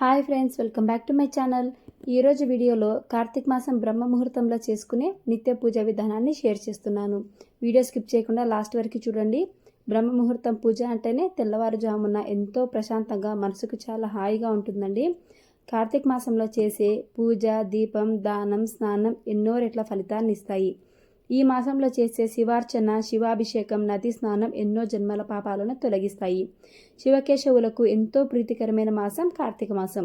Hi friends, welcome back to my channel. ఈరోజు వీడియోలో కార్తీక మాసం బ్రహ్మ ముహూర్తంలో చేసుకునే నిత్య పూజ విధానాన్ని షేర్ చేస్తున్నాను. వీడియో స్కిప్ చేయకుండా లాస్ట్ వరకు చూడండి. బ్రహ్మ ముహూర్తం పూజ అంటేనే తెల్లవారుజామున ఎంతో ప్రశాంతంగా మనసుకు చాలా హాయిగా ఉంటుందండి. కార్తీక మాసంలో చేసే పూజ, దీపం, దానం, స్నానం ఎన్నో రెట్ల ఫలితాన్ని ఇస్తాయి. ఈ మాసంలో చేసే శివార్చన, శివాభిషేకం, నది స్నానం ఎన్నో జన్మల పాపాలను తొలగిస్తాయి. శివకేశవులకు ఎంతో ప్రీతికరమైన మాసం కార్తీక మాసం.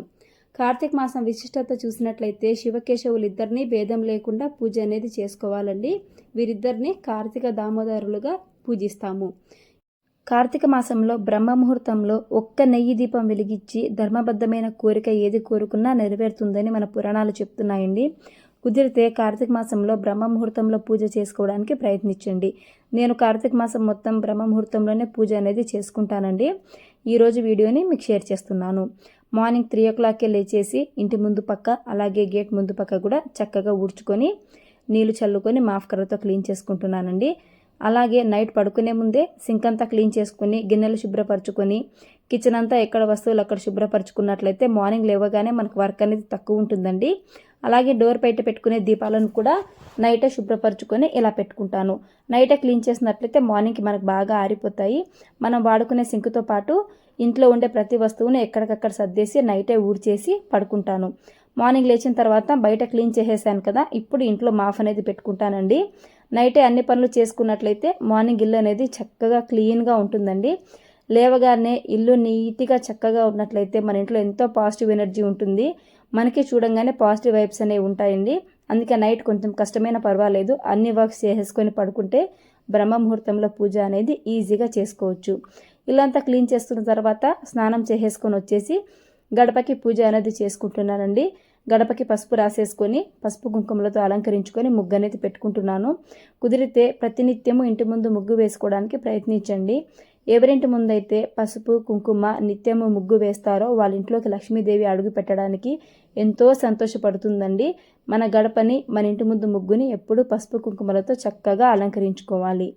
కార్తీక మాసం విశిష్టత చూసినట్లయితే శివకేశవులిద్దరినీ భేదం లేకుండా పూజ అనేది చేసుకోవాలండి. వీరిద్దరిని కార్తీక దామోదరులుగా పూజిస్తాము. కార్తీక మాసంలో బ్రహ్మ ముహూర్తంలో ఒక్క నెయ్యి దీపం వెలిగించి ధర్మబద్ధమైన కోరిక ఏది కోరుకున్నా నెరవేరుతుందని మన పురాణాలు చెప్తున్నాయండి. కుదిరితే కార్తీక మాసంలో బ్రహ్మ ముహూర్తంలో పూజ చేసుకోవడానికి ప్రయత్నించండి. నేను కార్తీక మాసం మొత్తం బ్రహ్మ ముహూర్తంలోనే పూజ అనేది చేసుకుంటానండి. ఈరోజు వీడియోని మీకు షేర్ చేస్తున్నాను. మార్నింగ్ 3 o'clockకే లేచేసి ఇంటి ముందు పక్క అలాగే గేట్ ముందు పక్క కూడా చక్కగా ఊడ్చుకొని నీళ్లు చల్లుకొని మాఫ్ కర్రతో క్లీన్ చేసుకుంటున్నానండి. అలాగే నైట్ పడుకునే ముందే సింక్ అంతా క్లీన్ చేసుకుని గిన్నెలు శుభ్రపరచుకొని కిచెన్ అంతా ఎక్కడ వస్తువులు అక్కడ శుభ్రపరచుకున్నట్లయితే మార్నింగ్ లేవగానే మనకు వర్క్ అనేది తక్కువ ఉంటుందండి. అలాగే డోర్ బయట పెట్టుకునే దీపాలను కూడా నైటే శుభ్రపరచుకొని ఇలా పెట్టుకుంటాను. నైటే క్లీన్ చేసినట్లయితే మార్నింగ్కి మనకు బాగా ఆరిపోతాయి. మనం వాడుకునే సింకుతో పాటు ఇంట్లో ఉండే ప్రతి వస్తువుని ఎక్కడికక్కడ సర్దేసి నైటే ఊడ్చేసి పడుకుంటాను. మార్నింగ్ లేచిన తర్వాత బయట క్లీన్ చేసేసాను కదా, ఇప్పుడు ఇంట్లో మాఫ్ అనేది పెట్టుకుంటానండి. నైటే అన్ని పనులు చేసుకున్నట్లయితే మార్నింగ్ ఇల్లు అనేది చక్కగా క్లీన్గా ఉంటుందండి. లేవగానే ఇల్లు నీట్గా చక్కగా ఉన్నట్లయితే మన ఇంట్లో ఎంతో పాజిటివ్ ఎనర్జీ ఉంటుంది. మనకి చూడంగానే పాజిటివ్ వైబ్స్ అనేవి ఉంటాయండి. అందుకే నైట్ కొంచెం కష్టమైన పర్వాలేదు, అన్ని వర్క్స్ చేసేసుకొని పడుకుంటే బ్రహ్మ ముహూర్తంలో పూజ అనేది ఈజీగా చేసుకోవచ్చు. ఇల్లంతా క్లీన్ చేసుకున్న తర్వాత స్నానం చేసేసుకొని వచ్చేసి గడపకి పూజ అనేది చేసుకుంటున్నానండి. గడపకి పసుపు రాసేసుకొని పసుపు కుంకుమలతో అలంకరించుకొని ముగ్గు అనేది పెట్టుకుంటున్నాను. కుదిరితే ప్రతినిత్యము ఇంటి ముందు ముగ్గు వేసుకోవడానికి ప్రయత్నించండి. ఎవరింటి ముందైతే పసుపు కుంకుమ నిత్యము ముగ్గు వేస్తారో వాళ్ళ ఇంట్లోకి లక్ష్మీదేవి అడుగు పెట్టడానికి ఎంతో సంతోషపడుతుందండి. మన గడపని, మన ఇంటి ముందు ముగ్గుని ఎప్పుడూ పసుపు కుంకుమలతో చక్కగా అలంకరించుకోవాలి.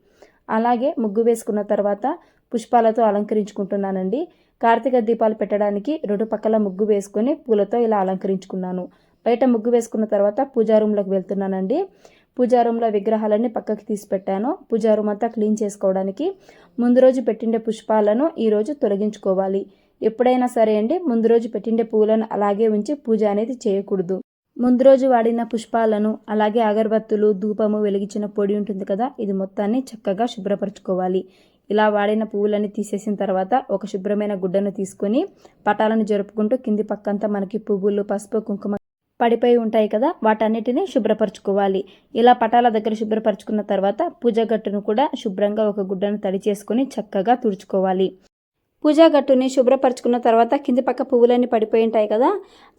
అలాగే ముగ్గు వేసుకున్న తర్వాత పుష్పాలతో అలంకరించుకుంటున్నానండి. కార్తీక దీపాలు పెట్టడానికి 2 పక్కల ముగ్గు వేసుకొని పూలతో ఇలా అలంకరించుకున్నాను. బయట ముగ్గు వేసుకున్న తర్వాత పూజా రూమ్లోకి వెళ్తున్నానండి. పూజా రూమ్లో విగ్రహాలన్నీ పక్కకి తీసి పెట్టాను. పూజా రూమ్ అంతా క్లీన్ చేసుకోవడానికి ముందు రోజు పెట్టిండే పుష్పాలను ఈరోజు తొలగించుకోవాలి. ఎప్పుడైనా సరే అండి, ముందు రోజు పెట్టిండే పూలను అలాగే ఉంచి పూజ అనేది చేయకూడదు. ముందు రోజు వాడిన పుష్పాలను అలాగే అగరబత్తులు, ధూపము వెలిగించిన పొడి ఉంటుంది కదా, ఇది మొత్తాన్ని చక్కగా శుభ్రపరచుకోవాలి. ఇలా వాడిన పువ్వులని తీసేసిన తర్వాత ఒక శుభ్రమైన గుడ్డను తీసుకొని పటాలను జరుపుకుంటూ కింది పక్కంతా మనకి పువ్వులు, పసుపు, కుంకుమ పడిపోయి ఉంటాయి కదా, వాటన్నిటిని శుభ్రపరచుకోవాలి. ఇలా పటాల దగ్గర శుభ్రపరచుకున్న తర్వాత పూజా గట్టును కూడా శుభ్రంగా ఒక గుడ్డను తడి చేసుకొని చక్కగా తుడుచుకోవాలి. పూజా గట్టుని శుభ్రపరచుకున్న తర్వాత కింది పక్క పువ్వులన్నీ పడిపోయి ఉంటాయి కదా,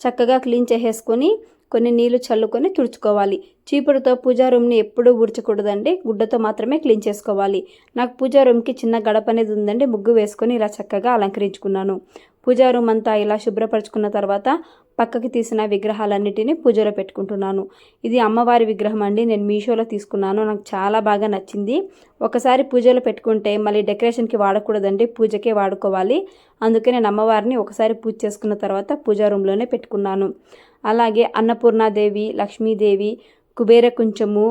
చక్కగా క్లీన్ చేసేసుకొని కొన్ని నీళ్లు చల్లుకొని తుడుచుకోవాలి. చీపురుతో పూజా రూమ్ని ఎప్పుడూ ఊడ్చకూడదండి, గుడ్డతో మాత్రమే క్లీన్ చేసుకోవాలి. నాకు పూజా రూమ్కి చిన్న గడప అనేది ఉందండి. ముగ్గు వేసుకొని ఇలా చక్కగా అలంకరించుకున్నాను. పూజా రూమ్ అంతా ఇలా శుభ్రపరచుకున్న తర్వాత పక్కకి తీసిన విగ్రహాలన్నిటిని పూజలో పెట్టుకుంటున్నాను. ఇది అమ్మవారి విగ్రహం అండి. నేను మీషోలో తీసుకున్నాను. నాకు చాలా బాగా నచ్చింది. ఒకసారి పూజలో పెట్టుకుంటే మళ్ళీ డెకరేషన్కి వాడకూడదండి, పూజకే వాడుకోవాలి. అందుకే నేను అమ్మవారిని ఒకసారి పూజ చేసుకున్న తర్వాత పూజా రూమ్లోనే పెట్టుకున్నాను. అలాగే అన్నపూర్ణాదేవి, లక్ష్మీదేవి, కుబేర కుంచము,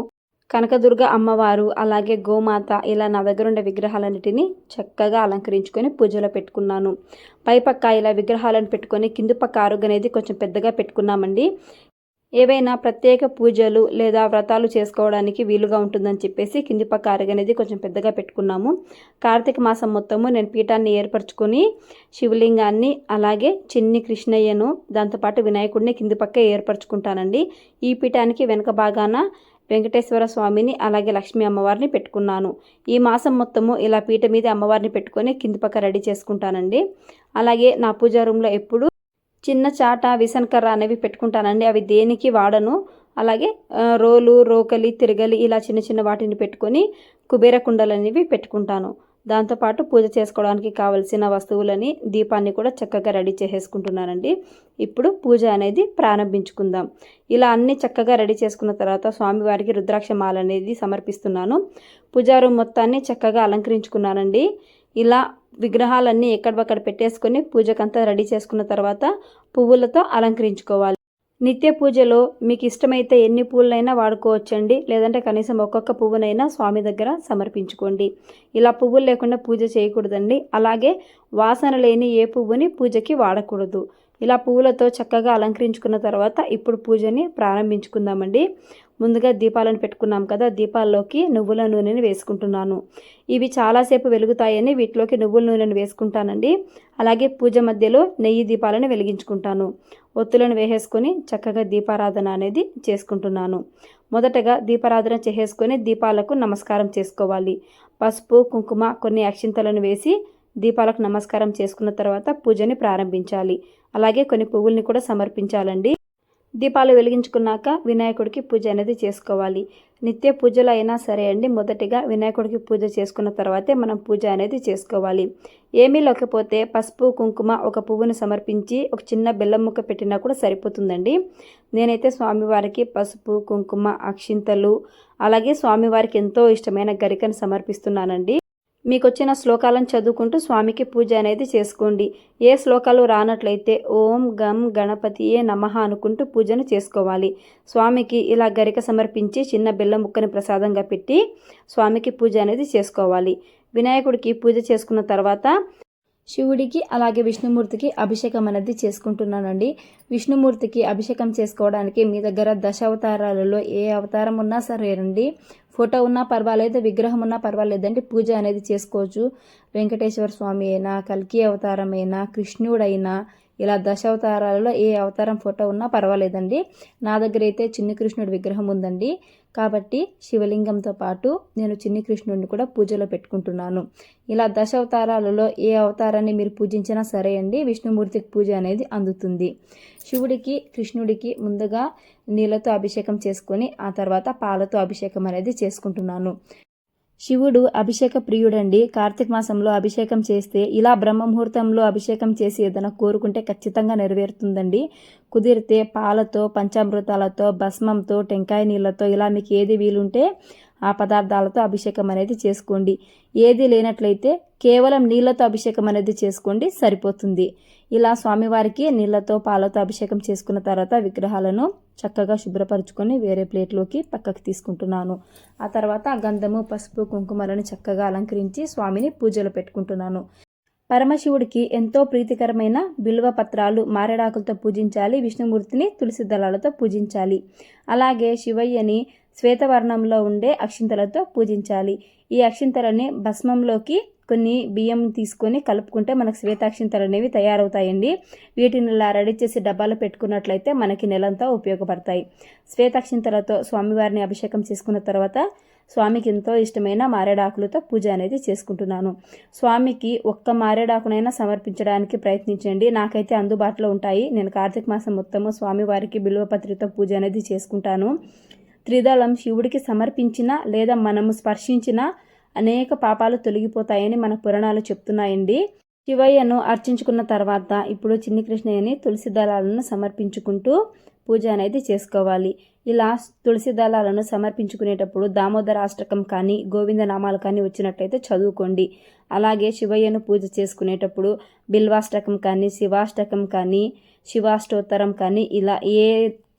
కనకదుర్గ అమ్మవారు, అలాగే గోమాత, ఇలా నా దగ్గర ఉండే విగ్రహాలన్నిటిని చక్కగా అలంకరించుకొని పూజలో పెట్టుకున్నాను. పైపక్క ఇలా విగ్రహాలను పెట్టుకొని కింది పక్క అరుగు అనేది కొంచెం పెద్దగా పెట్టుకున్నామండి. ఏవైనా ప్రత్యేక పూజలు లేదా వ్రతాలు చేసుకోవడానికి వీలుగా ఉంటుందని చెప్పేసి కింది పక్క అరుగు అనేది కొంచెం పెద్దగా పెట్టుకున్నాము. కార్తీక మాసం మొత్తము నేను పీఠాన్ని ఏర్పరచుకొని శివలింగాన్ని అలాగే చిన్ని కృష్ణయ్యను దాంతోపాటు వినాయకుడిని కింది పక్క ఏర్పరచుకుంటానండి. ఈ పీఠానికి వెనక భాగాన వెంకటేశ్వర స్వామిని అలాగే లక్ష్మీ అమ్మవారిని పెట్టుకున్నాను. ఈ మాసం మొత్తము ఇలా పీట మీద అమ్మవారిని పెట్టుకొని కింది పక్క రెడీ చేసుకుంటానండి. అలాగే నా పూజా రూమ్లో ఎప్పుడు చిన్న చాట, విసనకర్ర అనేవి పెట్టుకుంటానండి. అవి దేనికి వాడను. అలాగే రోలు, రోకలి, తిరగలి ఇలా చిన్న చిన్న వాటిని పెట్టుకొని కుబేర కుండలు అనేవి పెట్టుకుంటాను. దాంతోపాటు పూజ చేసుకోవడానికి కావలసిన వస్తువులని, దీపాన్ని కూడా చక్కగా రెడీ చేసేసుకుంటున్నానండి. ఇప్పుడు పూజ అనేది ప్రారంభించుకుందాం. ఇలా అన్ని చక్కగా రెడీ చేసుకున్న తర్వాత స్వామివారికి రుద్రాక్ష మాల అనేది సమర్పిస్తున్నాను. పూజా రూమ్ మొత్తాన్ని చక్కగా అలంకరించుకున్నానండి. ఇలా విగ్రహాలన్నీ ఎక్కడొక్కడ పెట్టేసుకొని పూజకంతా రెడీ చేసుకున్న తర్వాత పువ్వులతో అలంకరించుకోవాలి. నిత్య పూజలో మీకు ఇష్టమైతే ఎన్ని పువ్వులైనా వాడుకోవచ్చండి, లేదంటే కనీసం ఒక్కొక్క పువ్వునైనా స్వామి దగ్గర సమర్పించుకోండి. ఇలా పువ్వులు లేకుండా పూజ చేయకూడదండి. అలాగే వాసన లేని ఏ పువ్వుని పూజకి వాడకూడదు. ఇలా పువ్వులతో చక్కగా అలంకరించుకున్న తర్వాత ఇప్పుడు పూజని ప్రారంభించుకుందామండి. ముందుగా దీపాలను పెట్టుకున్నాం కదా, దీపాల్లోకి నువ్వుల నూనెని వేసుకుంటున్నాను. ఇవి చాలాసేపు వెలుగుతాయని వీటిలోకి నువ్వుల నూనెను వేసుకుంటానండి. అలాగే పూజ మధ్యలో నెయ్యి దీపాలను వెలిగించుకుంటాను. ఒత్తులను వేసేసుకొని చక్కగా దీపారాధన అనేది చేసుకుంటున్నాను. మొదటగా దీపారాధన చేసేసుకొని దీపాలకు నమస్కారం చేసుకోవాలి. పసుపు, కుంకుమ, కొన్ని అక్షింతలను వేసి దీపాలకు నమస్కారం చేసుకున్న తర్వాత పూజని ప్రారంభించాలి. అలాగే కొన్ని పువ్వుల్ని కూడా సమర్పించాలండి. దీపాలు వెలిగించుకున్నాక వినాయకుడికి పూజ అనేది చేసుకోవాలి. నిత్య పూజలు అయినా సరే అండి, మొదటిగా వినాయకుడికి పూజ చేసుకున్న తర్వాతే మనం పూజ అనేది చేసుకోవాలి. ఏమీ లేకపోతే పసుపు, కుంకుమ, ఒక పువ్వుని సమర్పించి ఒక చిన్న బెల్లం ముక్క పెట్టినా కూడా సరిపోతుందండి. నేనైతే స్వామివారికి పసుపు, కుంకుమ, అక్షింతలు, అలాగే స్వామివారికి ఎంతో ఇష్టమైన గరికను సమర్పిస్తున్నానండి. మీకు వచ్చిన శ్లోకాలను చదువుకుంటూ స్వామికి పూజ అనేది చేసుకోండి. ఏ శ్లోకాలు రానట్లయితే ఓం గం గణపతియే నమః అనుకుంటూ పూజను చేసుకోవాలి. స్వామికి ఇలా గరిక సమర్పించి చిన్న బెల్లం ముక్కని ప్రసాదంగా పెట్టి స్వామికి పూజ అనేది చేసుకోవాలి. వినాయకుడికి పూజ చేసుకున్న తర్వాత శివుడికి అలాగే విష్ణుమూర్తికి అభిషేకం అనేది చేసుకుంటున్నానండి. విష్ణుమూర్తికి అభిషేకం చేసుకోవడానికి మీ దగ్గర దశావతారాలలో ఏ అవతారం ఉన్నా సరేనండి, ఫోటో ఉన్నా పర్వాలేదు, విగ్రహం ఉన్నా పర్వాలేదండి, పూజ అనేది చేసుకోవచ్చు. వెంకటేశ్వర స్వామి అయినా, కల్కి అవతారం అయినా, కృష్ణుడైనా, ఇలా దశావతారాలలో ఏ అవతారం ఫోటో ఉన్నా పర్వాలేదండి. నా దగ్గర అయితే చిన్ని కృష్ణుడి విగ్రహం ఉందండి. కాబట్టి శివలింగంతో పాటు నేను చిన్ని కృష్ణుడిని కూడా పూజలో పెట్టుకుంటున్నాను. ఇలా దశావతారాలలో ఏ అవతారాన్ని మీరు పూజించినా సరే అండి, విష్ణుమూర్తికి పూజ అనేది అందుతుంది. శివుడికి, కృష్ణుడికి ముందుగా నీళ్ళతో అభిషేకం చేసుకొని ఆ తర్వాత పాలతో అభిషేకం అనేది చేసుకుంటున్నాను. శివుడు అభిషేక ప్రియుడండి. కార్తీక మాసంలో అభిషేకం చేస్తే, ఇలా బ్రహ్మ ముహూర్తంలో అభిషేకం చేసి ఏదైనా కోరుకుంటే ఖచ్చితంగా నెరవేరుతుందండి. కుదిరితే పాలతో, పంచామృతాలతో, భస్మంతో, టెంకాయ నీళ్ళతో, ఇలా మీకు ఏది వీలుంటే ఆ పదార్థాలతో అభిషేకం అనేది చేసుకోండి. ఏది లేనట్లయితే కేవలం నీళ్ళతో అభిషేకం అనేది చేసుకోండి, సరిపోతుంది. ఇలా స్వామివారికి నీళ్ళతో, పాలతో అభిషేకం చేసుకున్న తర్వాత విగ్రహాలను చక్కగా శుభ్రపరచుకొని వేరే ప్లేట్లోకి పక్కకి తీసుకుంటున్నాను. ఆ తర్వాత గంధము, పసుపు, కుంకుమలను చక్కగా అలంకరించి స్వామిని పూజలో పెట్టుకుంటున్నాను. పరమశివుడికి ఎంతో ప్రీతికరమైన బిల్వ పత్రాలు, మారేడాకులతో పూజించాలి. విష్ణుమూర్తిని తులసి దళాలతో పూజించాలి. అలాగే శివయ్యని శ్వేతవర్ణంలో ఉండే అక్షింతలతో పూజించాలి. ఈ అక్షింతలని భస్మంలోకి కొన్ని బియ్యం తీసుకొని కలుపుకుంటే మనకు శ్వేతాక్షింతలు అనేవి తయారవుతాయండి. వీటిని ఇలా రెడీ చేసి డబ్బాలో పెట్టుకున్నట్లయితే మనకి నెలంతా ఉపయోగపడతాయి. శ్వేతాక్షింతలతో స్వామివారిని అభిషేకం చేసుకున్న తర్వాత స్వామికి ఎంతో ఇష్టమైన మారేడాకులతో పూజ అనేది చేసుకుంటున్నాను. స్వామికి ఒక్క మారేడాకునైనా సమర్పించడానికి ప్రయత్నించండి. నాకైతే అందుబాటులో ఉంటాయి. నేను కార్తీక మాసం మొత్తము స్వామివారికి బిల్వపత్రితో పూజ అనేది చేసుకుంటాను. త్రిదళం శివుడికి సమర్పించిన లేదా మనము స్పర్శించిన అనేక పాపాలు తొలగిపోతాయని మన పురాణాలు చెప్తున్నాయండి. శివయ్యను అర్చించుకున్న తర్వాత ఇప్పుడు చిన్ని కృష్ణయ్యని తులసి దళాలను సమర్పించుకుంటూ పూజ అనేది చేసుకోవాలి. ఇలా తులసి దళాలను సమర్పించుకునేటప్పుడు దామోదర అష్టకం కానీ, గోవింద నామాలు కానీ వచ్చినట్లయితే చదువుకోండి. అలాగే శివయ్యను పూజ చేసుకునేటప్పుడు బిల్వాష్టకం కానీ, శివాష్టకం కానీ, శివాష్టోత్తరం కానీ, ఇలా ఏ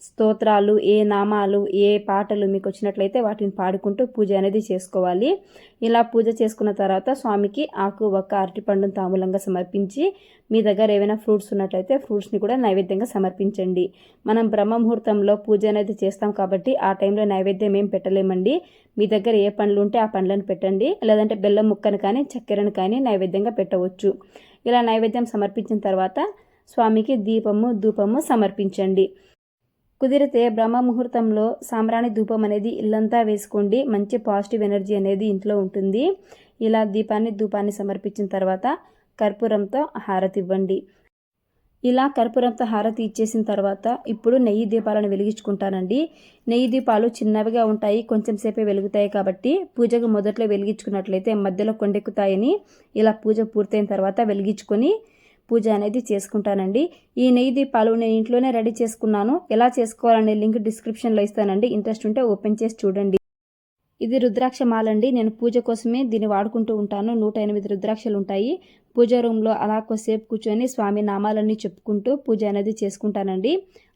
స్తోత్రాలు, ఏ నామాలు, ఏ పాటలు మీకు వచ్చినట్లయితే వాటిని పాడుకుంటూ పూజ అనేది చేసుకోవాలి. ఇలా పూజ చేసుకున్న తర్వాత స్వామికి ఆకు, ఒక్క, అరటిపండును తాంబూలంగా సమర్పించి, మీ దగ్గర ఏవైనా ఫ్రూట్స్ ఉన్నట్లయితే ఫ్రూట్స్ని కూడా నైవేద్యంగా సమర్పించండి. మనం బ్రహ్మ ముహూర్తంలో పూజ అనేది చేస్తాం కాబట్టి ఆ టైంలో నైవేద్యం ఏం పెట్టలేమండి. మీ దగ్గర ఏ పండ్లు ఉంటే ఆ పండ్లను పెట్టండి, లేదంటే బెల్లం ముక్కను కానీ, చక్కెరను కానీ నైవేద్యంగా పెట్టవచ్చు. ఇలా నైవేద్యం సమర్పించిన తర్వాత స్వామికి దీపము, ధూపము సమర్పించండి. కుదిరితే బ్రహ్మ ముహూర్తంలో సాంబ్రాణి ధూపం అనేది ఇల్లంతా వేసుకోండి. మంచి పాజిటివ్ ఎనర్జీ అనేది ఇంట్లో ఉంటుంది. ఇలా దీపాన్ని, ధూపాన్ని సమర్పించిన తర్వాత కర్పూరంతో హారతి ఇవ్వండి. ఇలా కర్పూరంతో హారతి ఇచ్చేసిన తర్వాత ఇప్పుడు నెయ్యి దీపాలను వెలిగించుకుంటానండి. నెయ్యి దీపాలు చిన్నవిగా ఉంటాయి, కొంచెం సేపే వెలుగుతాయి కాబట్టి పూజకు మొదట్లో వెలిగించుకున్నట్లయితే మధ్యలో కొండెక్కుతాయని ఇలా పూజ పూర్తయిన తర్వాత వెలిగించుకొని పూజ అనేది చేసుకుంటానండి. ఈ నెయ్యి దీపాలు నేను ఇంట్లోనే రెడీ చేసుకున్నాను. ఎలా చేసుకోవాలనే లింక్ డిస్క్రిప్షన్లో ఇస్తానండి. ఇంట్రెస్ట్ ఉంటే ఓపెన్ చేసి చూడండి. ఇది రుద్రాక్ష మాల అండి. నేను పూజ కోసమే దీన్ని వాడుకుంటూ ఉంటాను. 108 రుద్రాక్షలు ఉంటాయి. పూజ రూమ్లో అలా కొద్దిసేపు కూర్చొని స్వామి నామాలన్నీ చెప్పుకుంటూ పూజ అనేది చేసుకుంటానండి.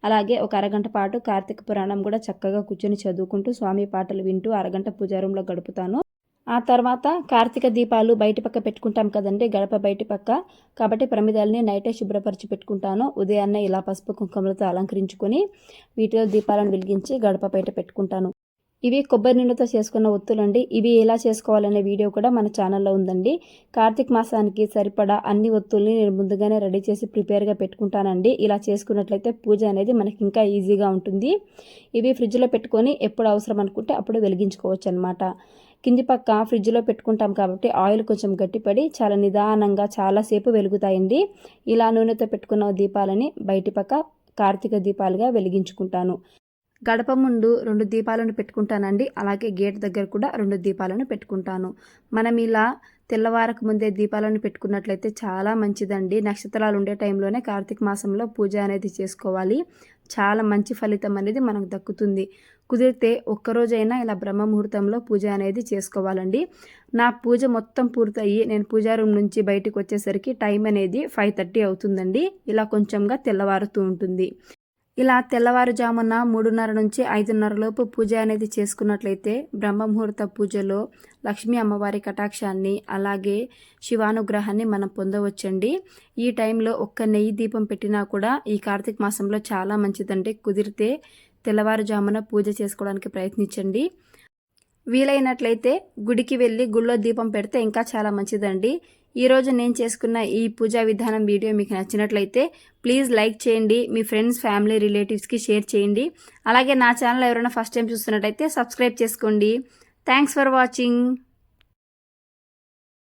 అలాగే ఒక అరగంట పాటు కార్తీక పురాణం కూడా చక్కగా కూర్చొని చదువుకుంటూ స్వామి పాటలు వింటూ అరగంట పూజా రూమ్లో గడుపుతాను. ఆ తర్వాత కార్తీక దీపాలు బయట పక్క పెట్టుకుంటాం కదండి, గడప బయట పక్క. కాబట్టి ప్రమిదాలని నైటే శుభ్రపరిచి పెట్టుకుంటాను. ఉదయాన్నే ఇలా పసుపు కుంకుమలతో అలంకరించుకొని వీటిలో దీపాలను వెలిగించి గడప బయట పెట్టుకుంటాను. ఇవి కొబ్బరి నూనెతో చేసుకున్న ఒత్తులండి. ఇవి ఎలా చేసుకోవాలనే వీడియో కూడా మన ఛానల్లో ఉందండి. కార్తీక మాసానికి సరిపడా అన్ని ఒత్తుల్ని నేను ముందుగానే రెడీ చేసి ప్రిపేర్గా పెట్టుకుంటానండి. ఇలా చేసుకున్నట్లయితే పూజ అనేది మనకి ఇంకా ఈజీగా ఉంటుంది. ఇవి ఫ్రిడ్జ్లో పెట్టుకొని ఎప్పుడు అవసరం అనుకుంటే అప్పుడు వెలిగించుకోవచ్చు అనమాట. కింది పక్క ఫ్రిడ్జ్లో పెట్టుకుంటాం కాబట్టి ఆయిల్ కొంచెం గట్టిపడి చాలా నిదానంగా చాలాసేపు వెలుగుతాయండి. ఇలా నూనెతో పెట్టుకున్న దీపాలని బయటి పక్క కార్తీక దీపాలుగా వెలిగించుకుంటాను. గడప ముందు 2 దీపాలను పెట్టుకుంటానండి. అలాగే గేట్ దగ్గర కూడా 2 దీపాలను పెట్టుకుంటాను. మనం ఇలా తెల్లవారకు ముందే దీపాలను పెట్టుకున్నట్లయితే చాలా మంచిదండి. నక్షత్రాలు ఉండే టైంలోనే కార్తీక మాసంలో పూజ అనేది చేసుకోవాలి. చాలా మంచి ఫలితం అనేది మనకు దక్కుతుంది. కుదిరితే ఒక్కరోజైనా ఇలా బ్రహ్మ ముహూర్తంలో పూజ అనేది చేసుకోవాలండి. నా పూజ మొత్తం పూర్తయ్యి నేను పూజా రూమ్ నుంచి బయటకు వచ్చేసరికి టైం అనేది 5:30 అవుతుందండి. ఇలా కొంచెంగా తెల్లవారుతూ ఉంటుంది. ఇలా తెల్లవారుజామున 3:30 నుంచి 5:30 లోపు పూజ అనేది చేసుకున్నట్లయితే బ్రహ్మముహూర్త పూజలో లక్ష్మీ అమ్మవారి కటాక్షాన్ని అలాగే శివానుగ్రహాన్ని మనం పొందవచ్చండి. ఈ టైంలో ఒక్క నెయ్యి దీపం పెట్టినా కూడా ఈ కార్తీక మాసంలో చాలా మంచిదండి. కుదిరితే తెల్లవారుజామున పూజ చేసుకోవడానికి ప్రయత్నించండి. వీలైనట్లయితే గుడికి వెళ్ళి గుళ్ళో దీపం పెడితే ఇంకా చాలా మంచిదండి. ఈరోజు నేను చేసుకున్న ఈ పూజా విధానం వీడియో మీకు నచ్చినట్లయితే ప్లీజ్ లైక్ చేయండి. మీ ఫ్రెండ్స్, ఫ్యామిలీ, రిలేటివ్స్కి షేర్ చేయండి. అలాగే నా ఛానల్ ఎవరైనా ఫస్ట్ టైం చూస్తున్నట్టయితే సబ్స్క్రైబ్ చేసుకోండి. Thanks for watching.